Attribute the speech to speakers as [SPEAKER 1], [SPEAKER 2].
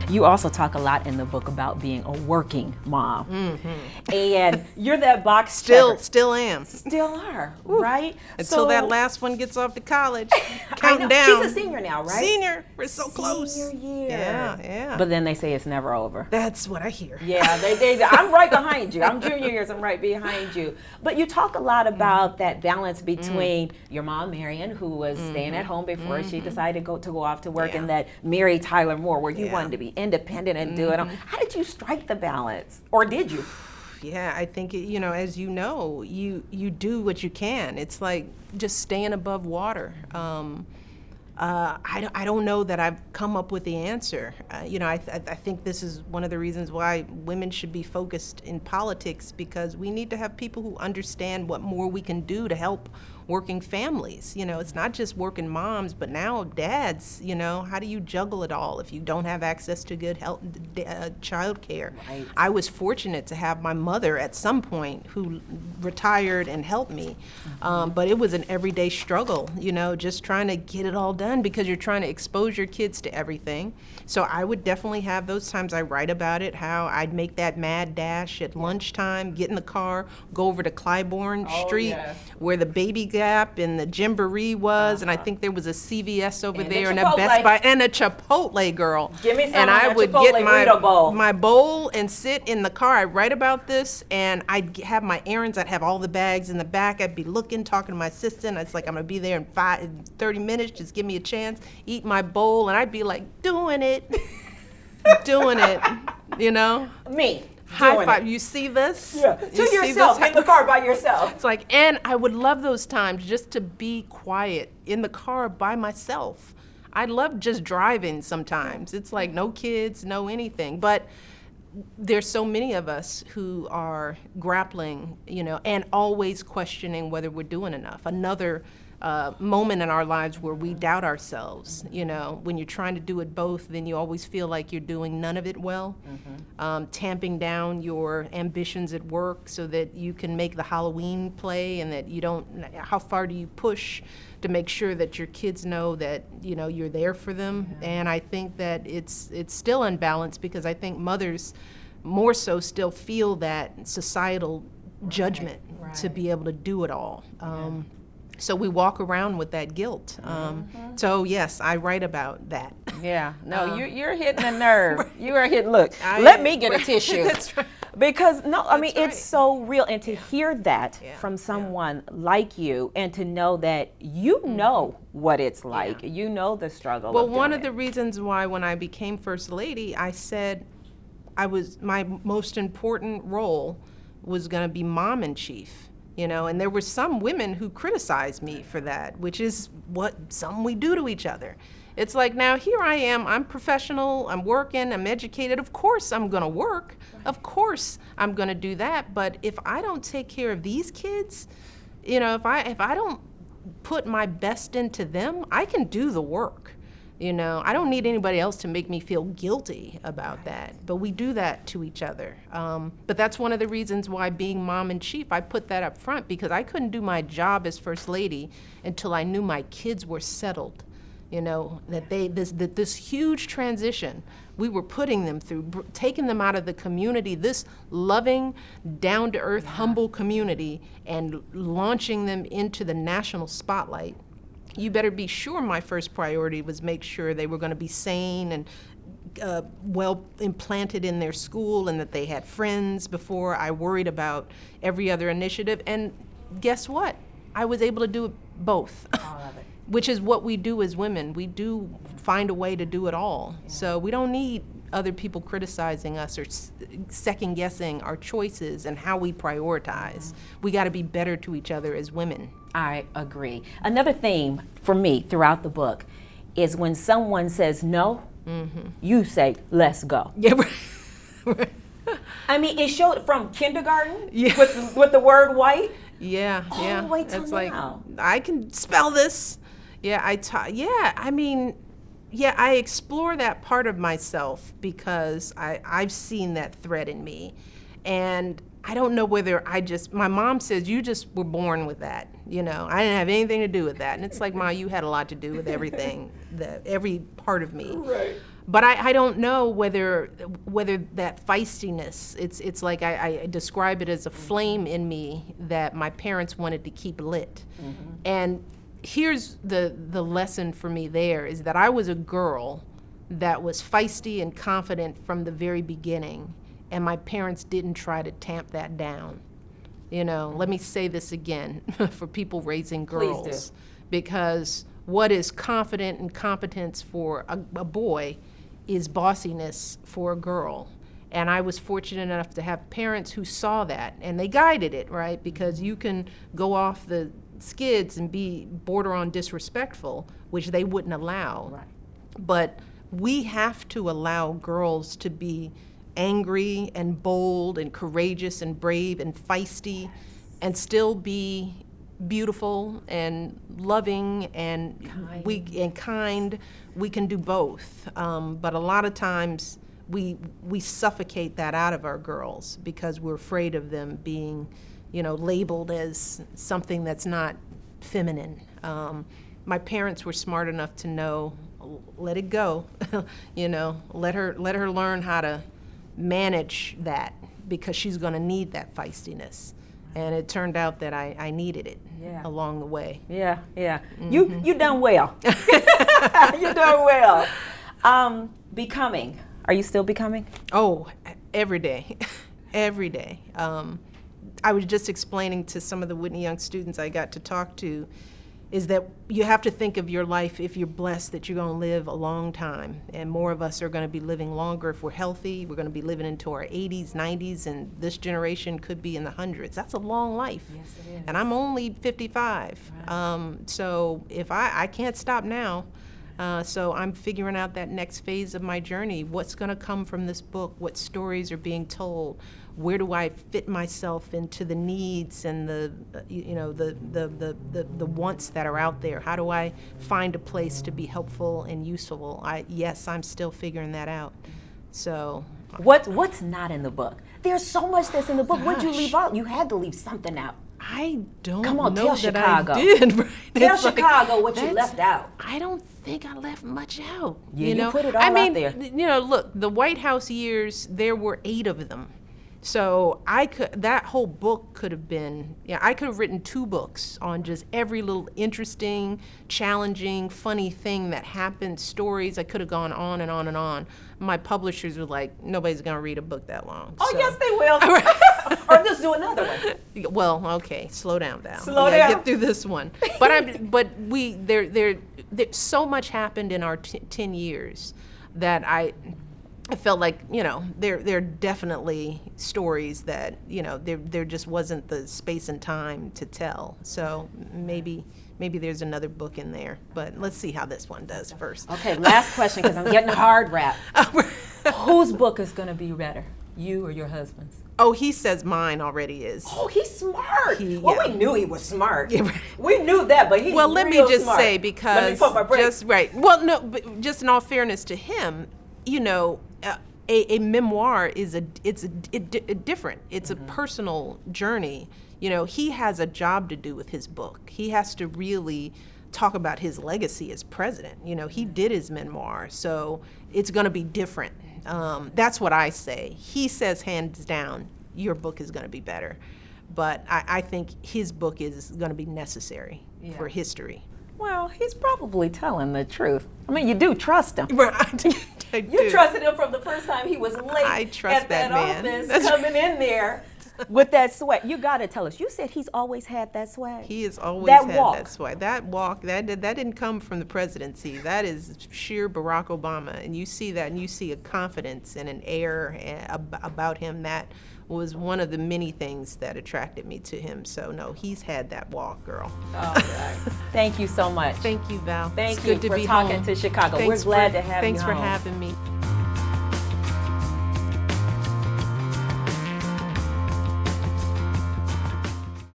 [SPEAKER 1] You also talk a lot in the book about being a working mom. And you're that box checker.
[SPEAKER 2] Still am.
[SPEAKER 1] Still are, right?
[SPEAKER 2] Until that last one gets off to college.
[SPEAKER 1] I
[SPEAKER 2] Counting
[SPEAKER 1] know.
[SPEAKER 2] down.
[SPEAKER 1] She's a senior now, right?
[SPEAKER 2] Senior. We're so close.
[SPEAKER 1] Senior year.
[SPEAKER 2] Yeah.
[SPEAKER 1] But then they say it's never over.
[SPEAKER 2] That's what I hear.
[SPEAKER 1] Yeah, I'm right behind you. I'm junior years, I'm right behind you. But you talk a lot about that balance between your mom, Marion, who was staying at home before she decided to go off to work, and that Mary Tyler Moore, where you wanted to be independent and do it. How did you strike the balance? Or did you?
[SPEAKER 2] Yeah, I think, as you know, you do what you can. It's like just staying above water. I don't know that I've come up with the answer. I think this is one of the reasons why women should be focused in politics, because we need to have people who understand what more we can do to help working families. It's not just working moms, but now dads. How do you juggle it all if you don't have access to good health, child care?
[SPEAKER 1] Right.
[SPEAKER 2] I was fortunate to have my mother at some point who retired and helped me, but it was an everyday struggle, just trying to get it all done, because you're trying to expose your kids to everything. So I would definitely have those times. I write about it, how I'd make that mad dash at lunchtime, get in the car, go over to Clybourne Street, where the Baby Gap and the Gymboree was, and I think there was a CVS over there, and a Best Buy, and a Chipotle, girl.
[SPEAKER 1] Give me some
[SPEAKER 2] and I would
[SPEAKER 1] Chipotle
[SPEAKER 2] get
[SPEAKER 1] bowl.
[SPEAKER 2] my bowl and sit in the car. I'd write about this, and I'd have my errands. I'd have all the bags in the back. I'd be looking, talking to my assistant. It's like, I'm gonna be there in 30 minutes. Just give me a chance. Eat my bowl, and I'd be like, doing it.
[SPEAKER 1] Me.
[SPEAKER 2] High five. You see this?
[SPEAKER 1] Yeah. To yourself, in the car by yourself.
[SPEAKER 2] It's like, and I would love those times just to be quiet in the car by myself. I love just driving sometimes. It's like no kids, no anything. But there's so many of us who are grappling, and always questioning whether we're doing enough. Another moment in our lives where we doubt ourselves. When you're trying to do it both, then you always feel like you're doing none of it well. Tamping down your ambitions at work so that you can make the Halloween play, and that you don't, how far do you push to make sure that your kids know that, you're there for them. And I think that it's still unbalanced, because I think mothers more so still feel that societal judgment to be able to do it all. So we walk around with that guilt. So yes, I write about that.
[SPEAKER 1] Yeah, no, you're hitting a nerve. You are hitting, look, let me get a tissue.
[SPEAKER 2] That's right.
[SPEAKER 1] Because, it's
[SPEAKER 2] right.
[SPEAKER 1] so real. And to hear that from someone like you, and to know that you know what it's like, you know the struggle.
[SPEAKER 2] Well, one of the reasons why when I became First Lady, I said my most important role was gonna be mom in chief. And there were some women who criticized me for that, which is what some we do to each other. It's like, now here I am, I'm professional, I'm working, I'm educated. Of course I'm gonna work. Of course I'm gonna do that. But if I don't take care of these kids, if I don't put my best into them, I can do the work. I don't need anybody else to make me feel guilty about that. But we do that to each other. But that's one of the reasons why being mom in chief, I put that up front, because I couldn't do my job as First Lady until I knew my kids were settled. That this huge transition we were putting them through, taking them out of the community, this loving, down-to-earth, humble community, and launching them into the national spotlight. You better be sure my first priority was make sure they were going to be sane and well implanted in their school, and that they had friends, before I worried about every other initiative. And guess what? I was able to do both.
[SPEAKER 1] I love it.
[SPEAKER 2] Which is what we do as women. We do find a way to do it all. So we don't need other people criticizing us or second guessing our choices and how we prioritize. We got to be better to each other as women.
[SPEAKER 1] I agree. Another theme for me throughout the book is when someone says no, you say, let's go.
[SPEAKER 2] Yeah, right.
[SPEAKER 1] I mean, it showed from kindergarten with the word white.
[SPEAKER 2] Yeah,
[SPEAKER 1] all the way till
[SPEAKER 2] it's
[SPEAKER 1] now.
[SPEAKER 2] Like, I can spell this. Yeah, I explore that part of myself, because I've seen that thread in me. And I don't know whether my mom says, you just were born with that. I didn't have anything to do with that. And it's like, Ma, you had a lot to do with everything, every part of me.
[SPEAKER 1] Right.
[SPEAKER 2] But I don't know whether that feistiness, it's like I describe it as a flame in me that my parents wanted to keep lit. And here's the lesson for me there is that I was a girl that was feisty and confident from the very beginning, and my parents didn't try to tamp that down. You know, let me say this again for people raising girls.
[SPEAKER 1] Please do.
[SPEAKER 2] Because what is confident and competence for a boy is bossiness for a girl. And I was fortunate enough to have parents who saw that, and they guided it, right? Because you can go off the skids and be border on disrespectful, which they wouldn't allow.
[SPEAKER 1] Right.
[SPEAKER 2] But we have to allow girls to be angry and bold and courageous and brave and feisty and still be beautiful and loving and kind. We can do both. But a lot of times we suffocate that out of our girls because we're afraid of them being, labeled as something that's not feminine. My parents were smart enough to know, let it go, let her learn how to manage that because she's going to need that feistiness. And it turned out that I needed it along the way.
[SPEAKER 1] Yeah. You done well. You done well. Becoming. Are you still becoming?
[SPEAKER 2] Oh, every day. Every day. I was just explaining to some of the Whitney Young students I got to talk to is that you have to think of your life, if you're blessed, that you're going to live a long time. And more of us are going to be living longer if we're healthy. We're going to be living into our 80s, 90s, and this generation could be in the hundreds. That's a long life.
[SPEAKER 1] Yes, it is.
[SPEAKER 2] And I'm only 55. Right. So if I can't stop now. So I'm figuring out that next phase of my journey. What's going to come from this book? What stories are being told? Where do I fit myself into the needs and the wants that are out there? How do I find a place to be helpful and useful? I'm still figuring that out. So
[SPEAKER 1] what's not in the book? There's so much that's in the book. What'd you leave out? You had to leave something out.
[SPEAKER 2] I don't
[SPEAKER 1] Come on,
[SPEAKER 2] know
[SPEAKER 1] tell
[SPEAKER 2] that
[SPEAKER 1] Chicago.
[SPEAKER 2] I did. Right?
[SPEAKER 1] Tell Chicago what you left out.
[SPEAKER 2] I don't think I left much out.
[SPEAKER 1] Yeah, you put it all out there.
[SPEAKER 2] Look, the White House years, there were 8 of them. So that whole book could have been, I could have written 2 books on just every little interesting, challenging, funny thing that happened, stories. I could have gone on and on and on. My publishers were like, nobody's going to read a book that long.
[SPEAKER 1] Oh,
[SPEAKER 2] so.
[SPEAKER 1] yes, they will. Or just do another one.
[SPEAKER 2] Well, okay, slow down, Val.
[SPEAKER 1] Slow down.
[SPEAKER 2] Get through this one. But there so much happened in our 10 years that I felt like, there are definitely stories that, there just wasn't the space and time to tell. So maybe there's another book in there, but let's see how this one does first.
[SPEAKER 1] Okay, last question, because I'm getting hard wrapped. Whose book is going to be better, you or your husband's?
[SPEAKER 2] Oh, he says mine already is.
[SPEAKER 1] Oh, he's smart. We knew he was smart.
[SPEAKER 2] Yeah, right.
[SPEAKER 1] We knew that, but he's
[SPEAKER 2] well, let me just
[SPEAKER 1] smart.
[SPEAKER 2] say, because
[SPEAKER 1] let me put my brakes.
[SPEAKER 2] Well, no, but just in all fairness to him, a memoir is different. It's a personal journey. He has a job to do with his book. He has to really talk about his legacy as president. He did his memoir, so it's going to be different. That's what I say. He says hands down, your book is going to be better. But I think his book is going to be necessary for history.
[SPEAKER 1] Well, he's probably telling the truth. I mean, you do trust him.
[SPEAKER 2] Right. I do.
[SPEAKER 1] You trusted him from the first time he was late
[SPEAKER 2] I trust
[SPEAKER 1] at that
[SPEAKER 2] man.
[SPEAKER 1] office, coming in there with that swag. You got to tell us. You said he's always had that swag.
[SPEAKER 2] He has always
[SPEAKER 1] that
[SPEAKER 2] had
[SPEAKER 1] walk.
[SPEAKER 2] that swag. That walk, that didn't come from the presidency. That is sheer Barack Obama. And you see that, and you see a confidence and an air about him that was one of the many things that attracted me to him. So no, he's had that walk, girl.
[SPEAKER 1] All right. Thank you so much.
[SPEAKER 2] Thank you, Val.
[SPEAKER 1] Thank
[SPEAKER 2] it's
[SPEAKER 1] you
[SPEAKER 2] good to
[SPEAKER 1] for
[SPEAKER 2] be
[SPEAKER 1] talking
[SPEAKER 2] home.
[SPEAKER 1] to Chicago.
[SPEAKER 2] Thanks
[SPEAKER 1] We're glad to have you
[SPEAKER 2] Thanks for
[SPEAKER 1] home.
[SPEAKER 2] having me.